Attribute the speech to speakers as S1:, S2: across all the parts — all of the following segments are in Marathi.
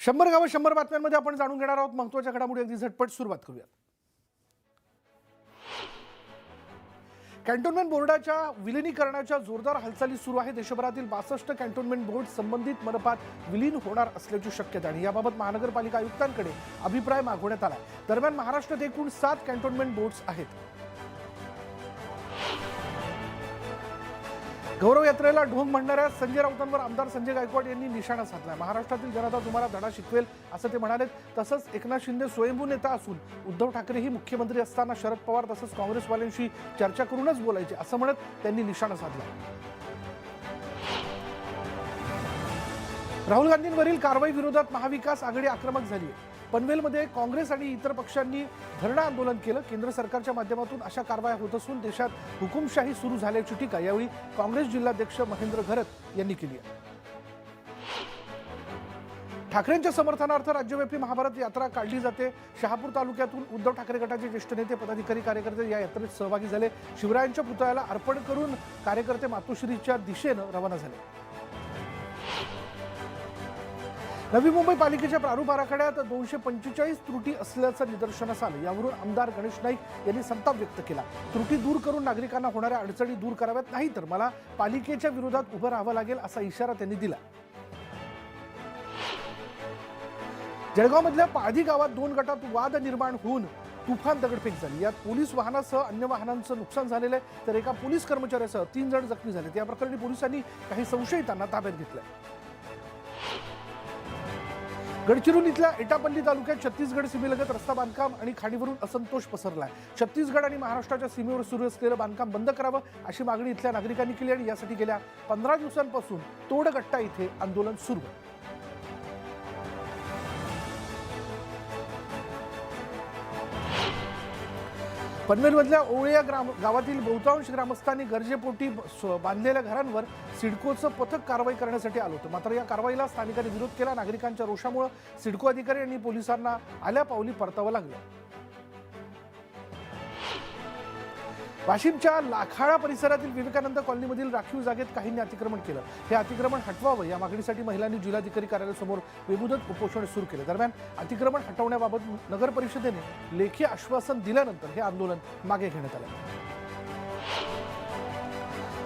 S1: 100 गावं 100 बातम्यांमध्ये आपण जाणून घेणार आहोत महत्त्वाच्या घडामोडी अगदी झटपट सुरुवात करूयात। कॅन्टोन्मेंट बोर्डाच्या विलीनीकरणाच्या जोरदार हालचाली सुरू आहे। देशभरातील 62 कॅन्टोन्मेंट बोर्ड संबंधित मनपात विलीन होणार असल्याची शक्यता आणि याबाबत महानगरपालिका आयुक्तांकडे अभिप्राय मागवण्यात आला। दरम्यान महाराष्ट्रात एकूण 7 कॅन्टोन्मेंट बोर्ड्स आहेत। गौरव यात्रेला ढोंग म्हणणाऱ्या संजय राऊतांवर आमदार संजय गायकवाड यांनी निशाणा साधला। महाराष्ट्रातील जनता तुम्हाला धडा शिकवेल असं ते म्हणाले। तसंच एकनाथ शिंदे स्वयंभू नेता असून उद्धव ठाकरेही मुख्यमंत्री असताना शरद पवार तसंच काँग्रेसवाल्यांशी चर्चा करूनच बोलायचे असं म्हणत त्यांनी निशाणा साधला। राहुल गांधींवरील कारवाई विरोधात महाविकास आघाडी आक्रमक झाली आहे। पनवेलमध्ये काँग्रेस आणि इतर पक्षांनी धरणं आंदोलन केलं। केंद्र सरकारच्या माध्यमातून अशा कारवाया होत असून देशात हुकुमशाही सुरू झाल्याची टीका यावेळी काँग्रेस जिल्हाध्यक्ष महेंद्र घरत यांनी केली आहे। ठाकरेंच्या समर्थनार्थ राज्यव्यापी महाभारत यात्रा काढली जाते। शहापूर तालुक्यातून उद्धव ठाकरे गटाचे ज्येष्ठ नेते पदाधिकारी कार्यकर्ते या यात्रेत सहभागी झाले। शिवरायांच्या पुतळ्याला अर्पण करून कार्यकर्ते मातोश्रीच्या दिशेनं रवाना झाले। नवी मुंबई पालिकेच्या प्रारूप आराखड्यात 245 त्रुटी असल्याचं निदर्शनास आलं। यावरून आमदार गणेश नाईक यांनी संताप व्यक्त केला। त्रुटी दूर करून नागरिकांना होणाऱ्या अडचणी दूर कराव्यात, नाही तर मला पालिकेच्या विरोधात उभं राहावं लागेल असा इशारा त्यांनी दिला। जळगावमधल्या पाळधी गावात 2 गटात वाद निर्माण होऊन तुफान दगडफेक झाली। यात पोलीस वाहनासह अन्य वाहनांचं नुकसान झालेलं आहे, तर एका पोलीस कर्मचाऱ्यासह 3 जण जखमी झाले। या प्रकरणी पोलिसांनी काही संशयितांना ताब्यात घेतलंय। गडचिरोलीतल्या एटापल्ली तालुक्यात छत्तीसगड सीमेलगत रस्ता बांधकाम आणि खाणीवरून असंतोष पसरलाय। छत्तीसगड आणि महाराष्ट्राच्या सीमेवर सुरू असलेलं बांधकाम बंद करावं अशी मागणी इथल्या नागरिकांनी केली आणि यासाठी गेल्या 15 दिवसांपासून तोडगट्टा इथे आंदोलन सुरू आहे। पनवेलमधल्या ओळे या गावातील बहुतांश ग्रामस्थांनी गरजेपोटी बांधलेल्या घरांवर सिडकोचं पथक कारवाई करण्यासाठी आलं होतं। मात्र या कारवाईला स्थानिकांनी विरोध केला। नागरिकांच्या रोषामुळे सिडको अधिकारी आणि पोलिसांना आल्या पावली परतावं लागलं। वाशिमच्या लाखाळा परिसरातील विवेकानंद कॉलनीमधील राखीव जागेत काहींनी अतिक्रमण केलं। हे अतिक्रमण हटवावं या मागणीसाठी महिलांनी जिल्हाधिकारी कार्यालयासमोर बेमुदत उपोषण सुरू केले। दरम्यान अतिक्रमण हटवण्याबाबत नगर परिषदेने लेखी आश्वासन दिल्यानंतर हे आंदोलन मागे घेण्यात आलं।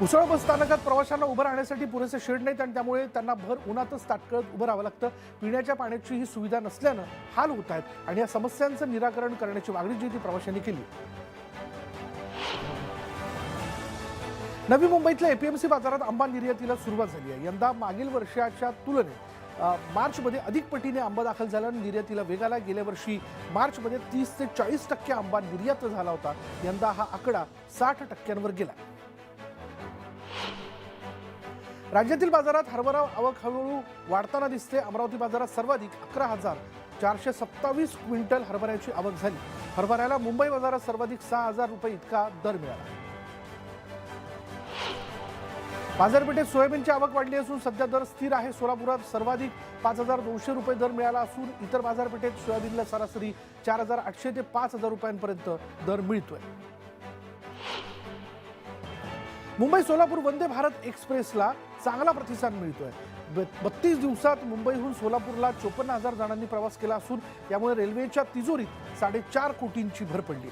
S1: उसळ बस स्थानकात प्रवाशांना उभं राहण्यासाठी पुरेसे शेड नाहीत आणि त्यामुळे त्यांना भर उन्हातच ताटकळत उभं राहावं लागतं। पिण्याच्या पाण्याची ही सुविधा नसल्यानं हाल होत आहेत आणि या समस्यांचं निराकरण करण्याची मागणी जी ती प्रवाशांनी केली। नवी मुंबईतल्या एपीएमसी बाजारात आंबा निर्यातीला सुरुवात झाली आहे। यंदा मागील वर्षाच्या तुलनेत मार्चमध्ये अधिक पटीने आंबा दाखल झाल्याने निर्यातीला वेग आला। गेल्या वर्षी मार्चमध्ये 30 ते 40% आंबा निर्यात झाला होता। यंदा हा आकडा 60%वर गेला। राज्यातील बाजारात हरभरा आवक हळूहळू वाढताना दिसते। अमरावती बाजारात सर्वाधिक 11,427 क्विंटल हरभऱ्याची आवक झाली। हरभऱ्याला मुंबई बाजारात सर्वाधिक 6,000 रुपये इतका दर मिळाला। बाजारपेठेत सोयाबीनची आवक वाढली असून सध्या दर स्थिर आहे। सोलापुरात सर्वाधिक 5,200 रुपये दर मिळाला असून इतर बाजारपेठेत सोयाबीनला सरासरी 4,800 ते 5,000 रुपयांपर्यंत दर मिळतोय। मुंबई सोलापूर वंदे भारत एक्सप्रेसला चांगला प्रतिसाद मिळतोय। 32 दिवसात मुंबईहून सोलापूरला 54,000 जणांनी प्रवास केला असून यामुळे रेल्वेच्या तिजोरीत 4.5 कोटींची भर पडली।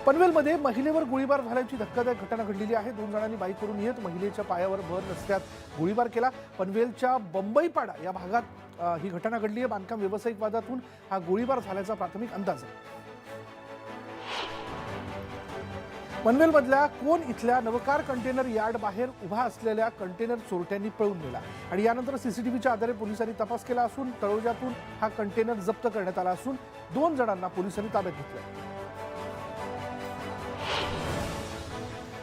S1: पनवेलमध्ये महिलेवर गोळीबार झाल्याची धक्कादायक घटना घडलेली आहे। 2 जणांनी बाईकवरून येत महिलेच्या पायावर भर रस्त्यात गोळीबार केला। पनवेलच्या बंबईपाडा या भागात ही घटना घडली आहे। बांधकाम व्यावसायिक वादातून हा गोळीबार झाल्याचा प्राथमिक अंदाज आहे। पनवेलमधल्या कोण इथल्या नवकार कंटेनर यार्ड बाहेर उभा असलेल्या कंटेनर चोरट्यांनी पळून नेला आणि यानंतर सीसीटीव्हीच्या आधारे पोलिसांनी तपास केला असून तळोजातून हा कंटेनर जप्त करण्यात आला असून 2 जणांना पोलिसांनी ताब्यात घेतलं।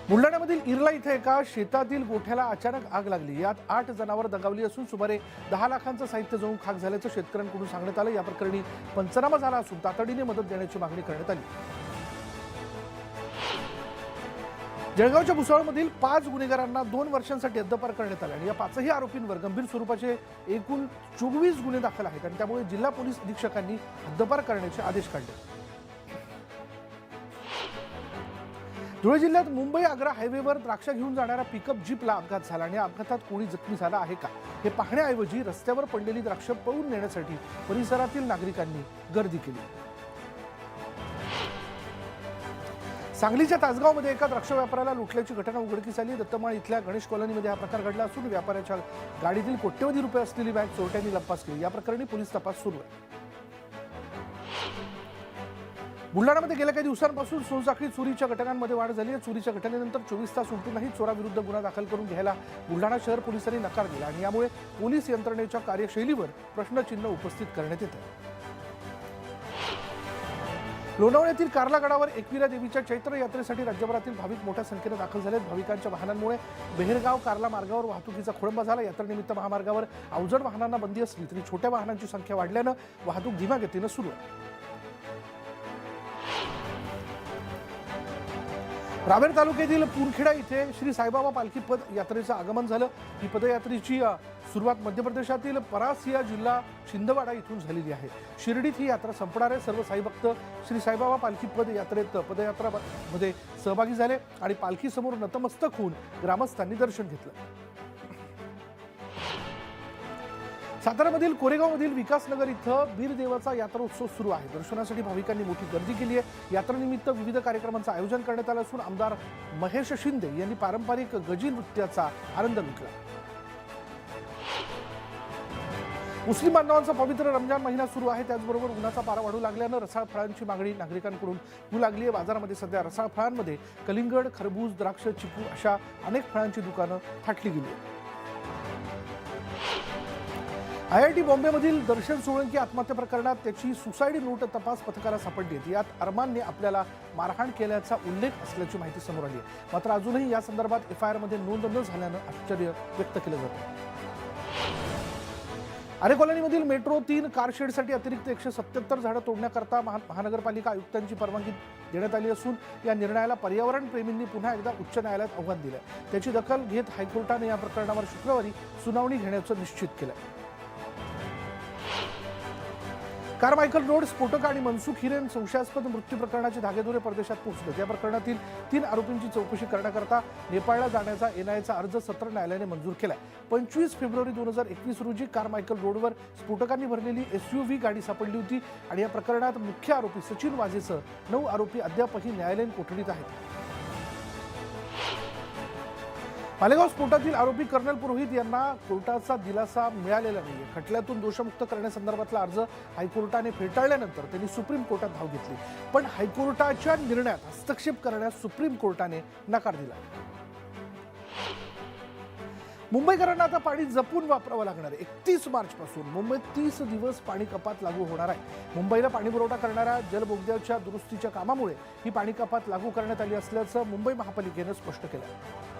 S1: बुलढाण्यामधील इर्ला इथे एका शेतातील गोठ्याला अचानक आग लागली। यात 8 जनावर दगावली असून सुमारे 10 लाखांचं साहित्य जळून खाक झाल्याचं शेतकऱ्यांकडून सांगण्यात आलं। या प्रकरणी पंचनामा झाला असून तातडीने मदत देण्याची मागणी करण्यात आली। जळगावच्या भुसावळमधील 5 गुन्हेगारांना 2 वर्षांसाठी हद्दपार करण्यात आले आणि या 5ही आरोपींवर गंभीर स्वरूपाचे एकूण 24 गुन्हे दाखल आहेत आणि त्यामुळे जिल्हा पोलीस अधीक्षकांनी हद्दपार करण्याचे आदेश काढले। धुळे जिल्ह्यात मुंबई आग्रा हायवेवर द्राक्ष घेऊन जाणाऱ्या पिकअप जीपला अपघात झाला आणि अपघातात कोणी जखमी झाला आहे का हे पाहण्याऐवजी रस्त्यावर पडलेली द्राक्ष पळवून नेण्यासाठी परिसरातील नागरिकांनी गर्दी केली। सांगलीच्या तासगावमध्ये एका द्राक्ष व्यापाऱ्याला लुटल्याची घटना उघडकीस आली। दत्तमाळ इथल्या गणेश कॉलनीमध्ये हा प्रकार घडला असून व्यापाऱ्याच्या गाडीतील कोट्यवधी रुपये असलेली बॅग चोरट्यांनी लंपास केली। या प्रकरणी पोलीस तपास सुरू आहे। बुलढाणामध्ये गेल्या काही दिवसांपासून सोनसाखळी चोरीच्या घटनांमध्ये वाढ झाली आहे। चोरीच्या घटनेनंतर 24 तास उलटूनही चोराविरुद्ध गुन्हा दाखल करून घ्यायला बुलढाणा शहर पोलिसांनी नकार दिला आणि यामुळे पोलीस यंत्रणेच्या कार्यशैलीवर प्रश्नचिन्ह उपस्थित करण्यात येत आहे। लोणावळ्यातील कार्ला गडावर एकविरा देवीच्या चैत्र यात्रेसाठी राज्यभरातील भाविक मोठ्या संख्येने दाखल झालेत। भाविकांच्या वाहनांमुळे बेहेरगाव कार्ला मार्गावर वाहतुकीचा खोळंबा झाला। यात्रेनिमित्त महामार्गावर अवजड वाहनांना बंदी असली तरी छोट्या वाहनांची संख्या वाढल्यानं वाहतूक धीम्या गतीनं सुरू आहे। रावेर तालुक्यातील पुरखेडा इथे श्री साईबाबा पालखी पद यात्रेचं आगमन झालं। ही पदयात्रेची सुरुवात मध्य प्रदेशातील परासिया जिल्हा छिंदवाडा इथून झालेली आहे। शिर्डीत ही यात्रा संपणार आहे। सर्व साईभक्त श्री साईबाबा पालखी पद यात्रेत पदयात्रामध्ये सहभागी झाले आणि पालखी समोर नतमस्तक होऊन ग्रामस्थांनी दर्शन घेतलं। सातारामधील कोरेगावमधील विकासनगर इथं बीरदेवाचा यात्रा उत्सव सुरू आहे। दर्शनासाठी भाविकांनी मोठी गर्दी केली आहे। यात्रेनिमित्त विविध कार्यक्रमांचं आयोजन करण्यात आलं असून आमदार महेश शिंदे यांनी पारंपरिक गजी नृत्याचा आनंद लुटला। मुस्लिम बांधवांचा पवित्र रमजान महिना सुरू आहे। त्याचबरोबर उन्हाचा पारा वाढू लागल्यानं रसाळ फळांची मागणी नागरिकांकडून होऊ लागली आहे। बाजारामध्ये सध्या रसाळ फळांमध्ये कलिंगड, खरबूज, द्राक्ष, चिकू अशा अनेक फळांची दुकानं थाटली गेली आहेत। IIT बॉम्बेमधील दर्शन सोळंकी आत्महत्या प्रकरणात त्याची सुसाईड नोट तपास पथकाला सापडली आहे। यात अरमानने आपल्याला मारहाण केल्याचा उल्लेख असल्याची माहिती समोर आली आहे। मात्र अजूनही या संदर्भात FIR मध्ये नोंद न झाल्यानं आश्चर्य व्यक्त केलं जातं। आरे कॉलनीमधील मेट्रो 3 कारशेडसाठी अतिरिक्त 177 झाडं तोडण्याकरता महानगरपालिका आयुक्तांची परवानगी देण्यात आली असून या निर्णयाला पर्यावरण प्रेमींनी पुन्हा एकदा उच्च न्यायालयात आव्हान दिलं। त्याची दखल घेत हायकोर्टाने या प्रकरणावर शुक्रवारी सुनावणी घेण्याचं निश्चित केलं। कारमायकल रोड स्फोटक आणि मनसुख हिरेन संशयास्पद मृत्यू प्रकरणाचे धागेदोरे परदेशात पोहोचले। या प्रकरणातील 3 आरोपींची चौकशी करण्याकरता नेपाळला जाण्याचा NIAचा अर्ज सत्र न्यायालयाने मंजूर केलाय। 25 फेब्रुवारी 2021 रोजी कारमायकल रोडवर स्फोटकांनी भरलेली SUV गाडी सापडली होती आणि या प्रकरणात मुख्य आरोपी सचिन वाझेसह 9 आरोपी अद्यापही न्यायालयीन कोठडीत आहेत। मालेगाव स्फोटातील आरोपी कर्नल पुरोहित यांना कोर्टाचा दिलासा मिळालेला नाही। खटल्यातून दोषमुक्त करण्यासंदर्भातला अर्ज हायकोर्टाने फेटाळल्यानंतर त्यांनी सुप्रीम कोर्टात धाव घेतली, पण हायकोर्टाच्या निर्णयात हस्तक्षेप करण्यास सुप्रीम कोर्टाने नकार दिला। मुंबईकरांना आता पाणी जपून वापरावं लागणार आहे। 31 मार्चपासून मुंबईत 30 दिवस पाणी कपात लागू होणार आहे। मुंबईला पाणी पुरवठा करणाऱ्या जलबोगद्याच्या दुरुस्तीच्या कामामुळे ही पाणी कपात लागू करण्यात आली असल्याचं मुंबई महापालिकेनं स्पष्ट केलं आहे।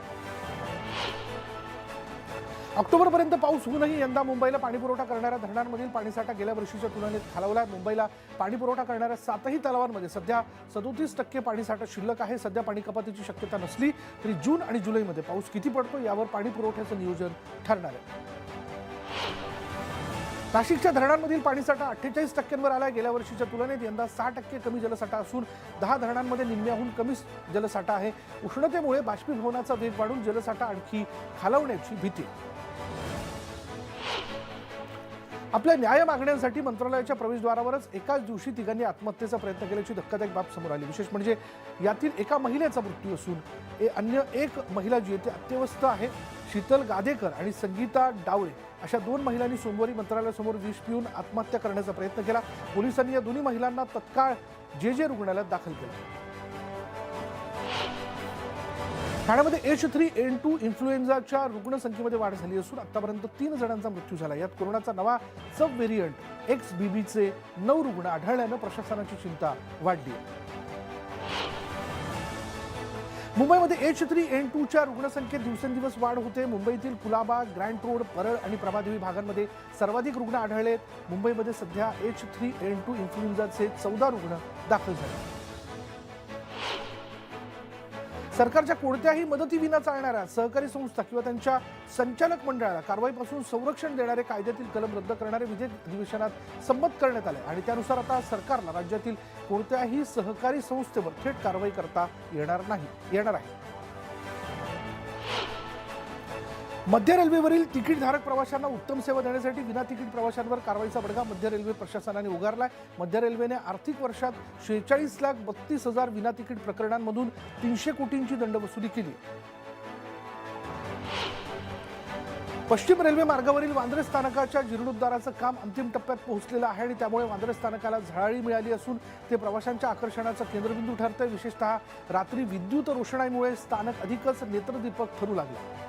S1: ऑक्टोबरपर्यंत पाऊस होऊनही यंदा मुंबईला पाणी पुरवठा करणाऱ्या धरणांमधील पाणीसाठा गेल्या वर्षीच्या तुलनेत खालावला आहे। मुंबईला पाणी पुरवठा करणाऱ्या 7ही तलावांमध्ये सध्या 37% पाणीसाठा शिल्लक आहे। सध्या पाणी कपातीची शक्यता नसली तरी जून आणि जुलैमध्ये पाऊस किती पडतो यावर पाणी पुरवठ्याचं नियोजन ठरणार आहे। नाशिकच्या धरणांमधील पाणीसाठा 48%वर आला आहे। गेल्या वर्षीच्या तुलनेत यंदा 6% कमी जलसाठा असून 10 धरणांमध्ये निम्म्याहून कमी जलसाठा आहे। उष्णतेमुळे बाष्पीभवनाचा वेग वाढून जलसाठा आणखी खालावण्याची भीती। आपल्या न्याय मागण्यांसाठी मंत्रालयाच्या प्रवेशद्वारावरच एकाच दिवशी तिघांनी आत्महत्येचा प्रयत्न केल्याची धक्कादायक बाब समोर आली। विशेष म्हणजे यातील एका महिलेचा मृत्यू असून अन्य एक महिला जी आहे अत्यवस्थ आहे। शीतल गादेकर आणि संगीता डावळे अशा 2 महिलांनी सोमवारी मंत्रालयासमोर विष पिऊन आत्महत्या करण्याचा प्रयत्न केला। पोलिसांनी या दोन्ही महिलांना तत्काळ JJ रुग्णालयात दाखल केलं। ठाण्यामध्ये H3N2 इन्फ्लुएन्झाच्या रुग्णसंख्येमध्ये वाढ झाली असून आतापर्यंत 3 जणांचा मृत्यू झाला। यात कोरोनाचा नवा सब व्हेरियंट XBBचे 9 रुग्ण आढळल्यानं प्रशासनाची चिंता वाढली आहे। मुंबईमध्ये H3N2च्या रुग्णसंख्येत दिवसेंदिवस वाढ होते। मुंबईतील कुलाबा, ग्रँड रोड, परळ आणि प्रभादेवी भागांमध्ये सर्वाधिक रुग्ण आढळलेत। मुंबईमध्ये सध्या H3N2 इन्फ्लुएन्झाचे 14 रुग्ण दाखल झाले। सरकारच्या कोणत्याही मदतीविना चालणाऱ्या सहकारी संस्था किंवा त्यांच्या संचालक मंडळाला कारवाईपासून संरक्षण देणारे कायद्यातील कलम रद्द करणारे विधेयक अधिवेशनात संमत करण्यात आले आणि त्यानुसार आता सरकारला राज्यातील कोणत्याही सहकारी संस्थेवर थेट कारवाई करता येणार आहे. मध्य रेल्वेवरील तिकीटधारक प्रवाशांना उत्तम सेवा देण्यासाठी विना तिकीट प्रवाशांवर कारवाईचा बडगा मध्य रेल्वे प्रशासनाने उगारलाय. मध्य रेल्वेने आर्थिक वर्षात 46,32,000 विना तिकीट प्रकरणांमधून 300 कोटींची दंडवसुली केली. पश्चिम रेल्वे मार्गावरील वांद्रे स्थानकाच्या जीर्णोद्धाराचं काम अंतिम टप्प्यात पोहोचलेलं आहे आणि त्यामुळे वांद्रे स्थानकाला झळाळी मिळाली असून ते प्रवाशांच्या आकर्षणाचा केंद्रबिंदू ठरतंय. विशेषतः रात्री विद्युत रोषणाईमुळे स्थानक अधिकच नेत्रदीपक ठरू लागलं.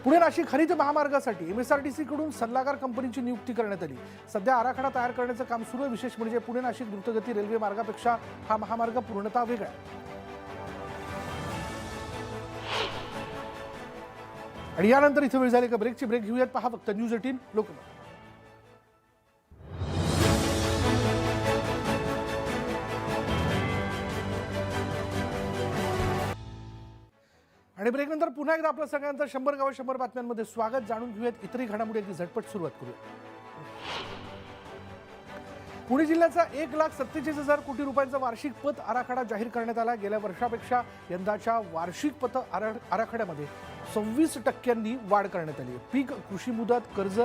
S1: पुणे नाशिक हरित महामार्गासाठी MSRTC कडून सल्लागार कंपनीची नियुक्ती करण्यात आली. सध्या आराखडा तयार करण्याचं काम सुरू आहे. विशेष म्हणजे पुणे नाशिक द्रुतगती रेल्वे मार्गापेक्षा हा महामार्ग पूर्णतः वेगळा आहे. आणि यानंतर इथे वेळ झाली का ब्रेकची. ब्रेक घेऊयात. पहा फक्त न्यूज 18 लोकमत. आणि ब्रेक नंतर पुन्हा एकदा आपल्या सगळ्यांचं 100 गाव 100 बातम्यांमध्ये स्वागत. जाणून घेऊयात इतरही घडामोडी. अगदी झटपट सुरुवात करूया. पुणे जिल्ह्याचा 1,47,000 कोटी रुपयांचा वार्षिक पत आराखडा जाहीर करण्यात आला. गेल्या वर्षापेक्षा यंदाच्या वार्षिक पत आराखड्यामध्ये 26% वाढ करण्यात आली. पीक कृषी मुदत कर्ज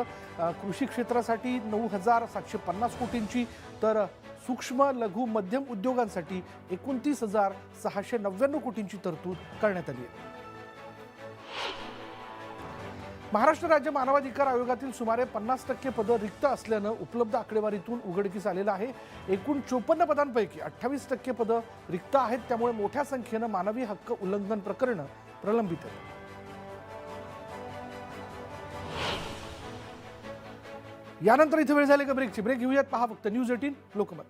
S1: कृषी क्षेत्रासाठी 9,750 कोटींची तर सूक्ष्म लघु मध्यम उद्योगांसाठी 29,699 कोटींची तरतूद करण्यात आली आहे. महाराष्ट्र राज्य मानवाधिकार आयोगातील सुमारे 50% पदं रिक्त असल्यानं उपलब्ध आकडेवारीतून उघडकीस आलेलं आहे. एकूण 54 पदांपैकी 28% पदं रिक्त आहेत. त्यामुळे मोठ्या संख्येनं मानवी हक्क उल्लंघन प्रकरणं प्रलंबित आहेत. यानंतर इथे वेळ झाली का ब्रेकची. ब्रेक घेऊयात. पहा फक्त न्यूज 18 लोकमत.